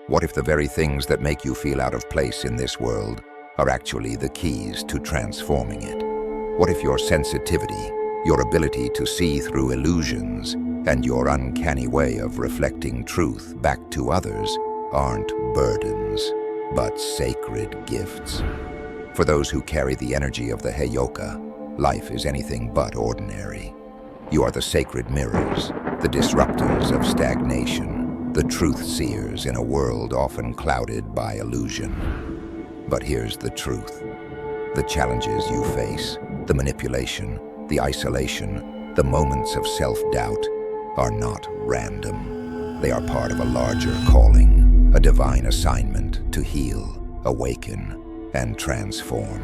What if the very things that make you feel out of place in this world are actually the keys to transforming it? What if your sensitivity, your ability to see through illusions, and your uncanny way of reflecting truth back to others aren't burdens, but sacred gifts? For those who carry the energy of the Heyoka, life is anything but ordinary. You are the sacred mirrors, the disruptors of stagnation, the truth seers in a world often clouded by illusion. But here's the truth. The challenges you face, the manipulation, the isolation, the moments of self-doubt are not random. They are part of a larger calling, a divine assignment to heal, awaken, and transform.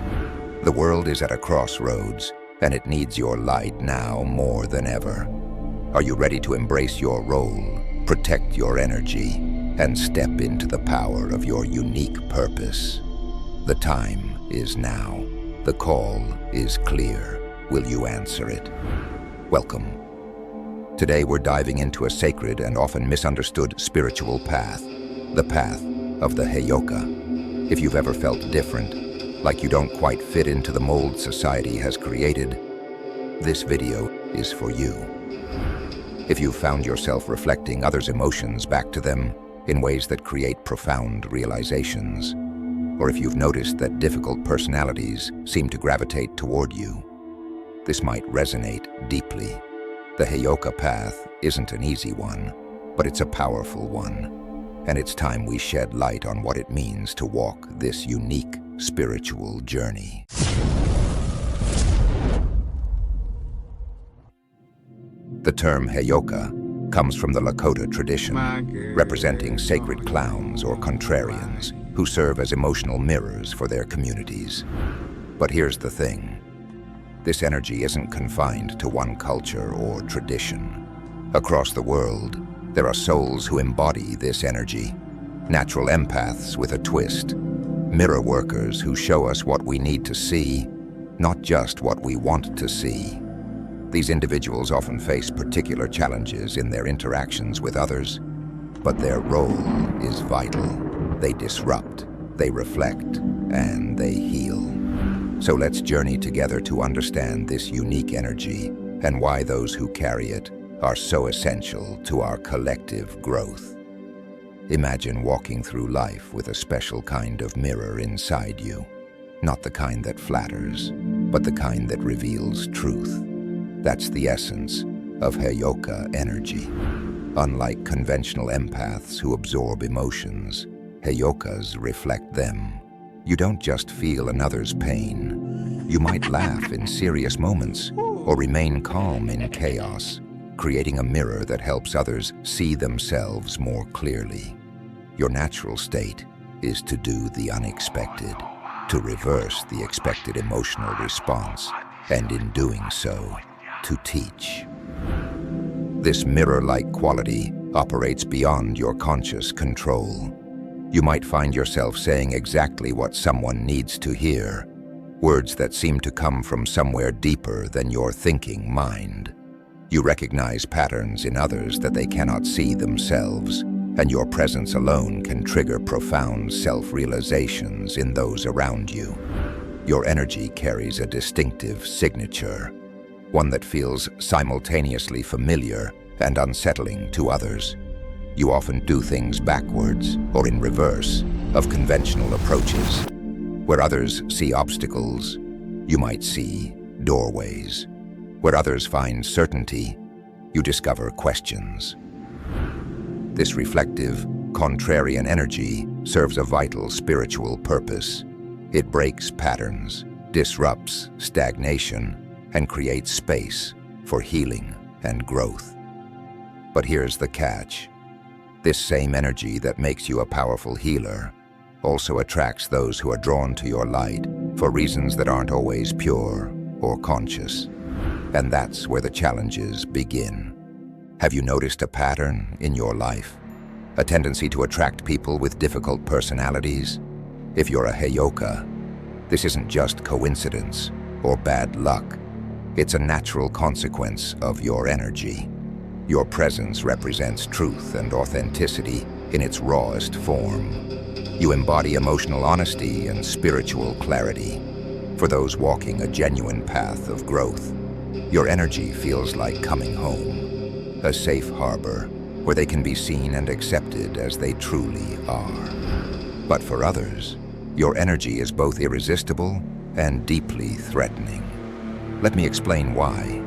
The world is at a crossroads, and it needs your light now more than ever. Are you ready to embrace your role, protect your energy, and step into the power of your unique purpose? The time is now. The call is clear. Will you answer it? Welcome. Today we're diving into a sacred and often misunderstood spiritual path, the path of the Heyoka. If you've ever felt different, like you don't quite fit into the mold society has created, this video is for you. If you've found yourself reflecting others' emotions back to them in ways that create profound realizations, or if you've noticed that difficult personalities seem to gravitate toward you, this might resonate deeply. The Heyoka path isn't an easy one, but it's a powerful one, and it's time we shed light on what it means to walk this unique spiritual journey. The term Heyoka comes from the Lakota tradition, representing sacred clowns or contrarians who serve as emotional mirrors for their communities. But here's the thing. This energy isn't confined to one culture or tradition. Across the world, there are souls who embody this energy, natural empaths with a twist, mirror workers who show us what we need to see, not just what we want to see. These individuals often face particular challenges in their interactions with others, but their role is vital. They disrupt, they reflect, and they heal. So let's journey together to understand this unique energy and why those who carry it are so essential to our collective growth. Imagine walking through life with a special kind of mirror inside you. Not the kind that flatters, but the kind that reveals truth. That's the essence of Heyoka energy. Unlike conventional empaths who absorb emotions, Heyokas reflect them. You don't just feel another's pain. You might laugh in serious moments or remain calm in chaos, creating a mirror that helps others see themselves more clearly. Your natural state is to do the unexpected, to reverse the expected emotional response, and in doing so, to teach. This mirror-like quality operates beyond your conscious control. You might find yourself saying exactly what someone needs to hear, words that seem to come from somewhere deeper than your thinking mind. You recognize patterns in others that they cannot see themselves, and your presence alone can trigger profound self-realizations in those around you. Your energy carries a distinctive signature, one that feels simultaneously familiar and unsettling to others. You often do things backwards or in reverse of conventional approaches. Where others see obstacles, you might see doorways. Where others find certainty, you discover questions. This reflective, contrarian energy serves a vital spiritual purpose. It breaks patterns, disrupts stagnation, and creates space for healing and growth. But here's the catch. This same energy that makes you a powerful healer also attracts those who are drawn to your light for reasons that aren't always pure or conscious. And that's where the challenges begin. Have you noticed a pattern in your life? A tendency to attract people with difficult personalities? If you're a Heyoka, this isn't just coincidence or bad luck. It's a natural consequence of your energy. Your presence represents truth and authenticity, in its rawest form. You embody emotional honesty and spiritual clarity. For those walking a genuine path of growth, your energy feels like coming home, a safe harbor where they can be seen and accepted as they truly are. But for others, your energy is both irresistible and deeply threatening. Let me explain why.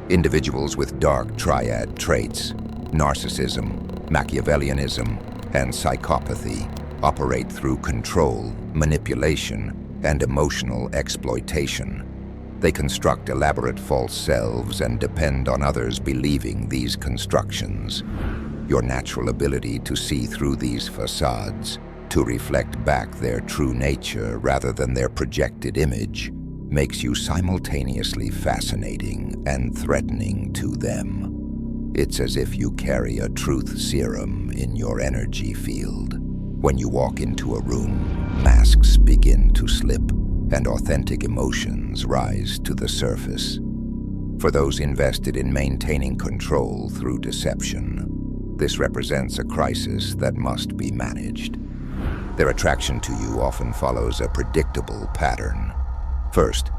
Individuals with dark triad traits, narcissism, Machiavellianism, and psychopathy operate through control, manipulation, and emotional exploitation. They construct elaborate false selves and depend on others believing these constructions. Your natural ability to see through these facades, to reflect back their true nature rather than their projected image, makes you simultaneously fascinating and threatening to them. It's as if you carry a truth serum in your energy field. When you walk into a room, masks begin to slip and authentic emotions rise to the surface. For those invested in maintaining control through deception, this represents a crisis that must be managed. Their attraction to you often follows a predictable pattern. First,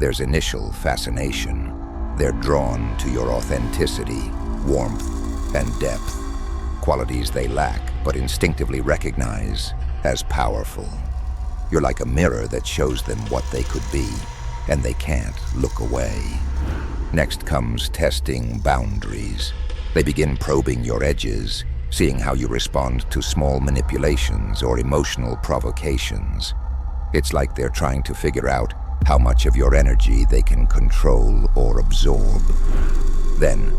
there's initial fascination. They're drawn to your authenticity, warmth, and depth, qualities they lack but instinctively recognize as powerful. You're like a mirror that shows them what they could be, and they can't look away. Next comes testing boundaries. They begin probing your edges, seeing how you respond to small manipulations or emotional provocations. It's like they're trying to figure out how much of your energy they can control or absorb. Then,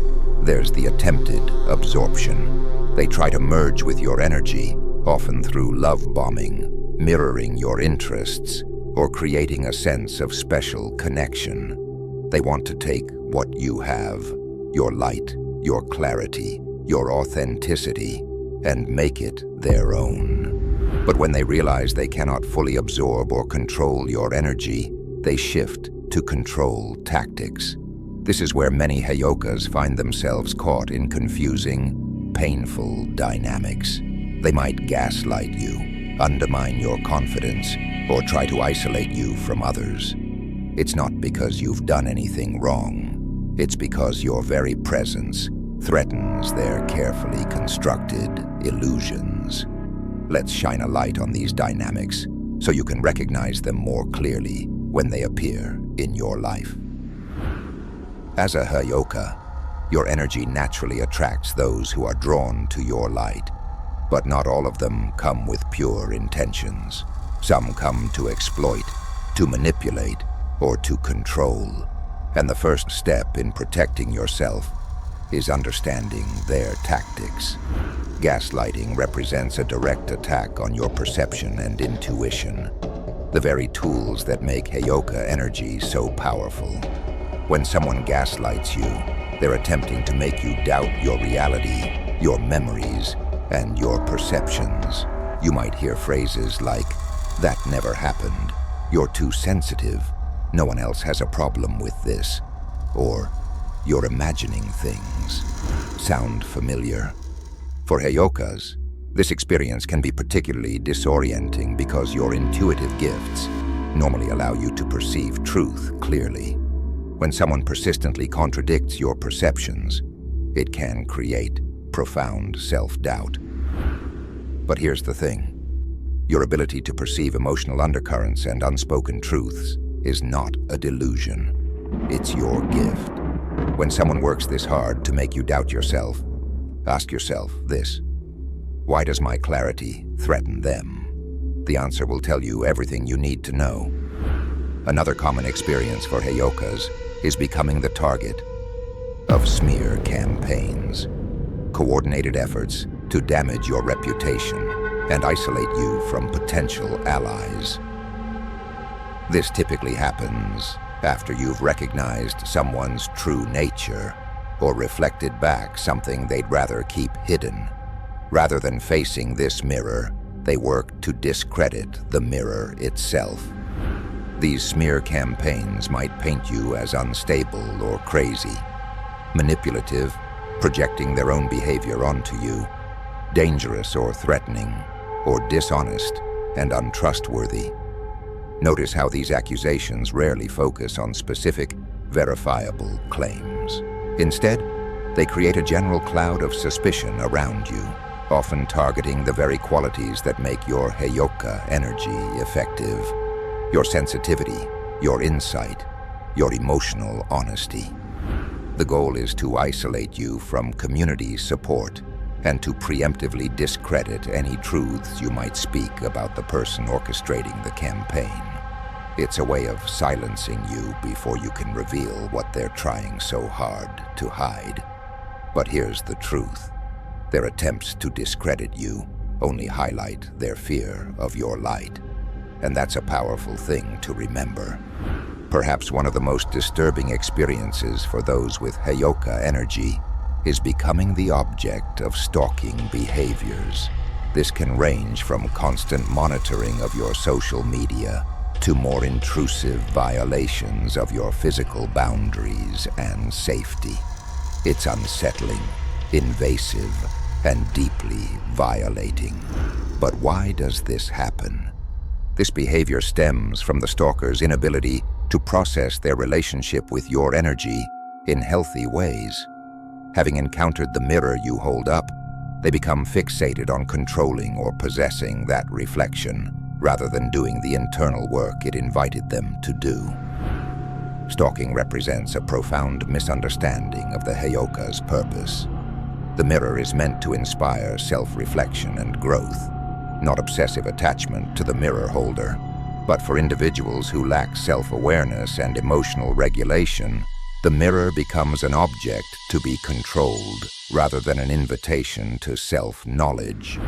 there's the attempted absorption. They try to merge with your energy, often through love bombing, mirroring your interests, or creating a sense of special connection. They want to take what you have, your light, your clarity, your authenticity, and make it their own. But when they realize they cannot fully absorb or control your energy, they shift to control tactics. This is where many Heyokas find themselves caught in confusing, painful dynamics. They might gaslight you, undermine your confidence, or try to isolate you from others. It's not because you've done anything wrong. It's because your very presence threatens their carefully constructed illusions. Let's shine a light on these dynamics so you can recognize them more clearly when they appear in your life. As a Heyoka, your energy naturally attracts those who are drawn to your light. But not all of them come with pure intentions. Some come to exploit, to manipulate, or to control. And the first step in protecting yourself is understanding their tactics. Gaslighting represents a direct attack on your perception and intuition, the very tools that make Heyoka energy so powerful. When someone gaslights you, they're attempting to make you doubt your reality, your memories, and your perceptions. You might hear phrases like, "That never happened," "You're too sensitive," "No one else has a problem with this," or "You're imagining things." Sound familiar? For Heyokas, this experience can be particularly disorienting because your intuitive gifts normally allow you to perceive truth clearly. When someone persistently contradicts your perceptions, it can create profound self-doubt. But here's the thing. Your ability to perceive emotional undercurrents and unspoken truths is not a delusion. It's your gift. When someone works this hard to make you doubt yourself, ask yourself this: why does my clarity threaten them? The answer will tell you everything you need to know. Another common experience for Heyokas is becoming the target of smear campaigns, coordinated efforts to damage your reputation and isolate you from potential allies. This typically happens after you've recognized someone's true nature or reflected back something they'd rather keep hidden. Rather than facing this mirror, they work to discredit the mirror itself. These smear campaigns might paint you as unstable or crazy, manipulative, projecting their own behavior onto you, dangerous or threatening, or dishonest and untrustworthy. Notice how these accusations rarely focus on specific, verifiable claims. Instead, they create a general cloud of suspicion around you, often targeting the very qualities that make your Heyoka energy effective: your sensitivity, your insight, your emotional honesty. The goal is to isolate you from community support and to preemptively discredit any truths you might speak about the person orchestrating the campaign. It's a way of silencing you before you can reveal what they're trying so hard to hide. But here's the truth. Their attempts to discredit you only highlight their fear of your light. And that's a powerful thing to remember. Perhaps one of the most disturbing experiences for those with Heyoka energy is becoming the object of stalking behaviors. This can range from constant monitoring of your social media to more intrusive violations of your physical boundaries and safety. It's unsettling, invasive, and deeply violating. But why does this happen? This behavior stems from the stalker's inability to process their relationship with your energy in healthy ways. Having encountered the mirror you hold up, they become fixated on controlling or possessing that reflection, rather than doing the internal work it invited them to do. Stalking represents a profound misunderstanding of the Heyoka's purpose. The mirror is meant to inspire self-reflection and growth, not obsessive attachment to the mirror holder. But for individuals who lack self-awareness and emotional regulation, the mirror becomes an object to be controlled rather than an invitation to self-knowledge.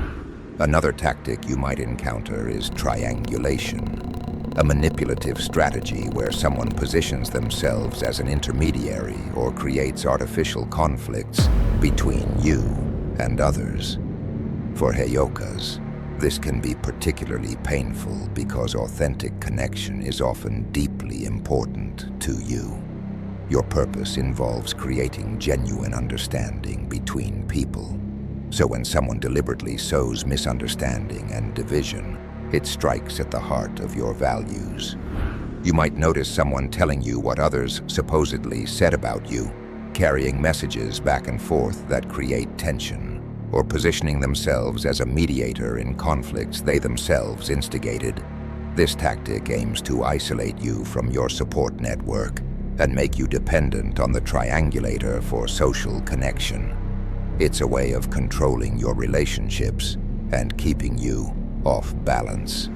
Another tactic you might encounter is triangulation, a manipulative strategy where someone positions themselves as an intermediary or creates artificial conflicts between you and others. For Heyokas, this can be particularly painful because authentic connection is often deeply important to you. Your purpose involves creating genuine understanding between people. So when someone deliberately sows misunderstanding and division, it strikes at the heart of your values. You might notice someone telling you what others supposedly said about you, carrying messages back and forth that create tension, or positioning themselves as a mediator in conflicts they themselves instigated. This tactic aims to isolate you from your support network and make you dependent on the triangulator for social connection. It's a way of controlling your relationships and keeping you off balance.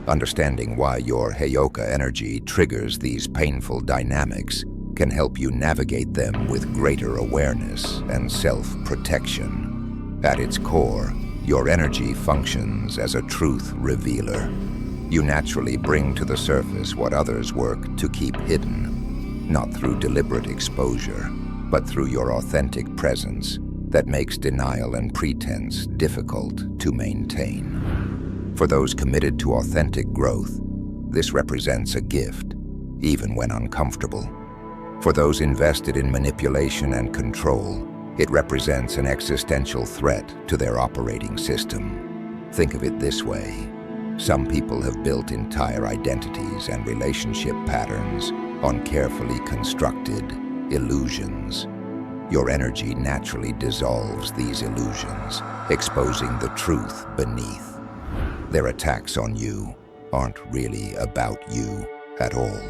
Understanding why your Heyoka energy triggers these painful dynamics can help you navigate them with greater awareness and self-protection. At its core, your energy functions as a truth revealer. You naturally bring to the surface what others work to keep hidden, not through deliberate exposure, but through your authentic presence that makes denial and pretense difficult to maintain. For those committed to authentic growth, this represents a gift, even when uncomfortable. For those invested in manipulation and control, it represents an existential threat to their operating system. Think of it this way. Some people have built entire identities and relationship patterns on carefully constructed illusions. Your energy naturally dissolves these illusions, exposing the truth beneath. Their attacks on you aren't really about you at all.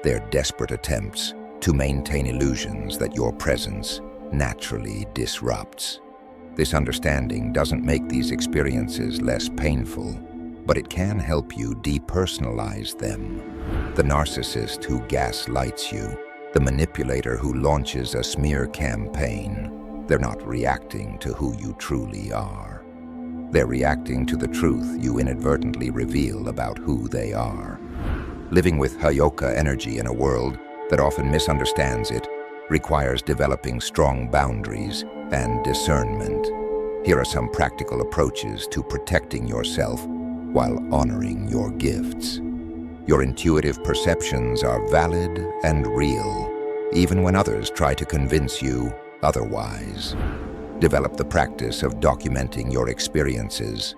They're desperate attempts to maintain illusions that your presence naturally disrupts. This understanding doesn't make these experiences less painful, but it can help you depersonalize them. The narcissist who gaslights you, the manipulator who launches a smear campaign, they're not reacting to who you truly are. They're reacting to the truth you inadvertently reveal about who they are. Living with Heyoka energy in a world that often misunderstands it requires developing strong boundaries and discernment. Here are some practical approaches to protecting yourself while honoring your gifts. Your intuitive perceptions are valid and real, even when others try to convince you otherwise. Develop the practice of documenting your experiences,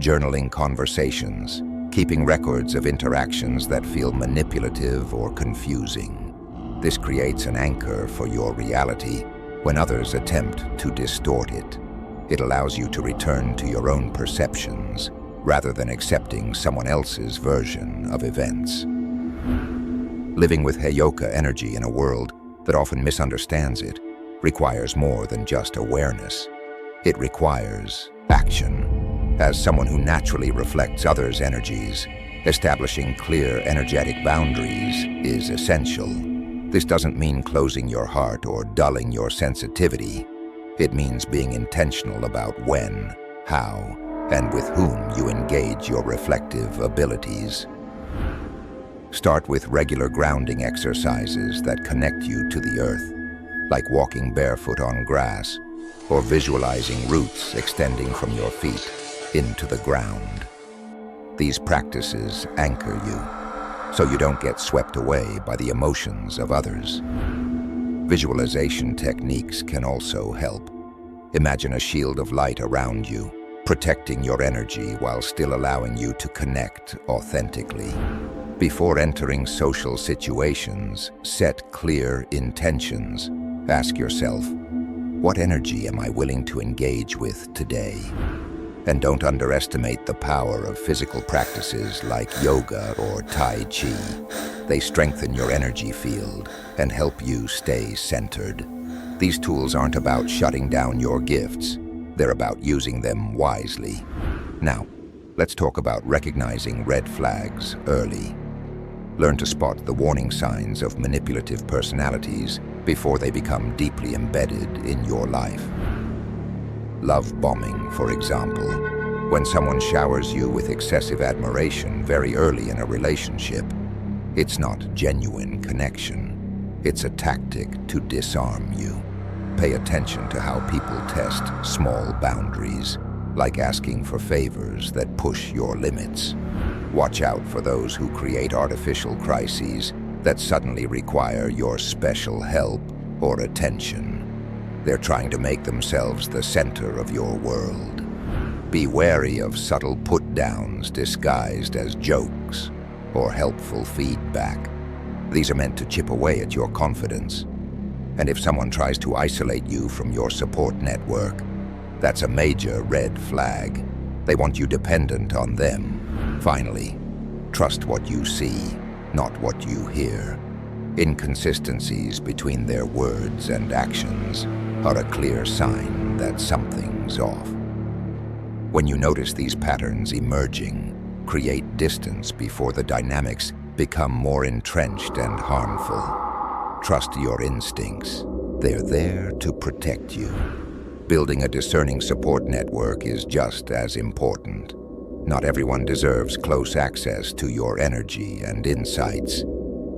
journaling conversations, keeping records of interactions that feel manipulative or confusing. This creates an anchor for your reality when others attempt to distort it. It allows you to return to your own perceptions rather than accepting someone else's version of events. Living with Heyoka energy in a world that often misunderstands it requires more than just awareness. It requires action. As someone who naturally reflects others' energies, establishing clear energetic boundaries is essential. This doesn't mean closing your heart or dulling your sensitivity. It means being intentional about when, how, and with whom you engage your reflective abilities. Start with regular grounding exercises that connect you to the earth, like walking barefoot on grass or visualizing roots extending from your feet into the ground. These practices anchor you, so you don't get swept away by the emotions of others. Visualization techniques can also help. Imagine a shield of light around you, protecting your energy while still allowing you to connect authentically. Before entering social situations, set clear intentions. Ask yourself, what energy am I willing to engage with today? And don't underestimate the power of physical practices like yoga or Tai Chi. They strengthen your energy field and help you stay centered. These tools aren't about shutting down your gifts. They're about using them wisely. Now, let's talk about recognizing red flags early. Learn to spot the warning signs of manipulative personalities before they become deeply embedded in your life. Love bombing, for example. When someone showers you with excessive admiration very early in a relationship, it's not genuine connection. It's a tactic to disarm you. Pay attention to how people test small boundaries, like asking for favors that push your limits. Watch out for those who create artificial crises that suddenly require your special help or attention. They're trying to make themselves the center of your world. Be wary of subtle put-downs disguised as jokes or helpful feedback. These are meant to chip away at your confidence. And if someone tries to isolate you from your support network, that's a major red flag. They want you dependent on them. Finally, trust what you see, not what you hear. Inconsistencies between their words and actions are a clear sign that something's off. When you notice these patterns emerging, create distance before the dynamics become more entrenched and harmful. Trust your instincts. They're there to protect you. Building a discerning support network is just as important. Not everyone deserves close access to your energy and insights.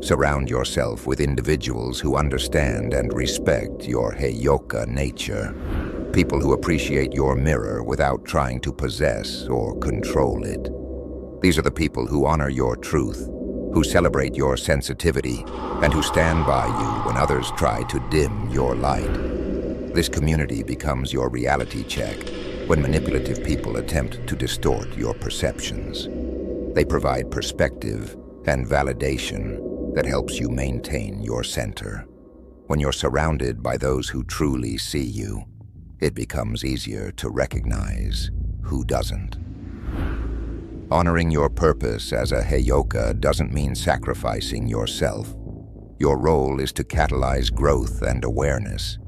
Surround yourself with individuals who understand and respect your Heyoka nature. People who appreciate your mirror without trying to possess or control it. These are the people who honor your truth, who celebrate your sensitivity, and who stand by you when others try to dim your light. This community becomes your reality check when manipulative people attempt to distort your perceptions. They provide perspective and validation that helps you maintain your center. When you're surrounded by those who truly see you, it becomes easier to recognize who doesn't. Honoring your purpose as a Heyoka doesn't mean sacrificing yourself. Your role is to catalyze growth and awareness,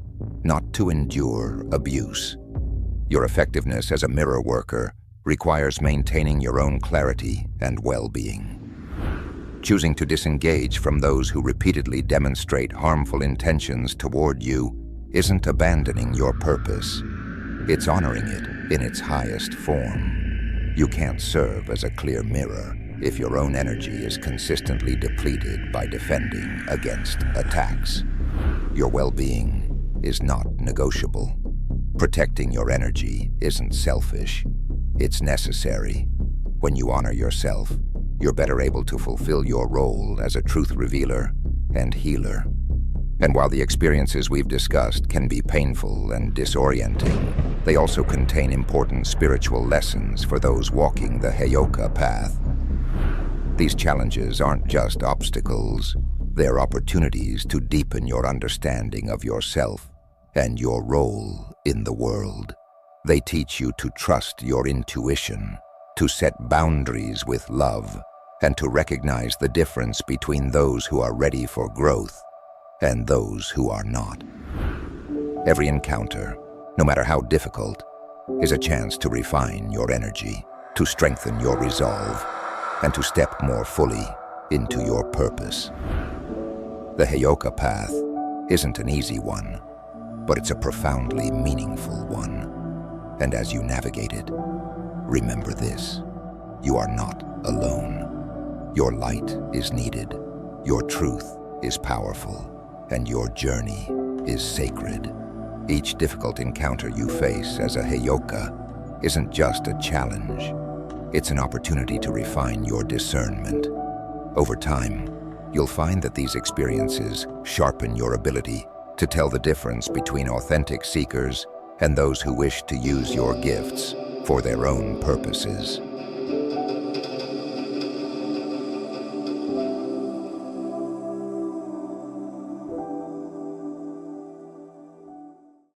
not to endure abuse. Your effectiveness as a mirror worker requires maintaining your own clarity and well-being. Choosing to disengage from those who repeatedly demonstrate harmful intentions toward you isn't abandoning your purpose. It's honoring it in its highest form. You can't serve as a clear mirror if your own energy is consistently depleted by defending against attacks. Your well-being is not negotiable. Protecting your energy isn't selfish. It's necessary. When you honor yourself, you're better able to fulfill your role as a truth revealer and healer. And while the experiences we've discussed can be painful and disorienting, they also contain important spiritual lessons for those walking the Heyoka path. These challenges aren't just obstacles, they're opportunities to deepen your understanding of yourself and your role in the world. They teach you to trust your intuition, to set boundaries with love, and to recognize the difference between those who are ready for growth and those who are not. Every encounter, no matter how difficult, is a chance to refine your energy, to strengthen your resolve, and to step more fully into your purpose. The Heyoka path isn't an easy one, but it's a profoundly meaningful one. And as you navigate it, remember this: you are not alone. Your light is needed, your truth is powerful, and your journey is sacred. Each difficult encounter you face as a Heyoka isn't just a challenge. It's an opportunity to refine your discernment. Over time, you'll find that these experiences sharpen your ability to tell the difference between authentic seekers and those who wish to use your gifts for their own purposes.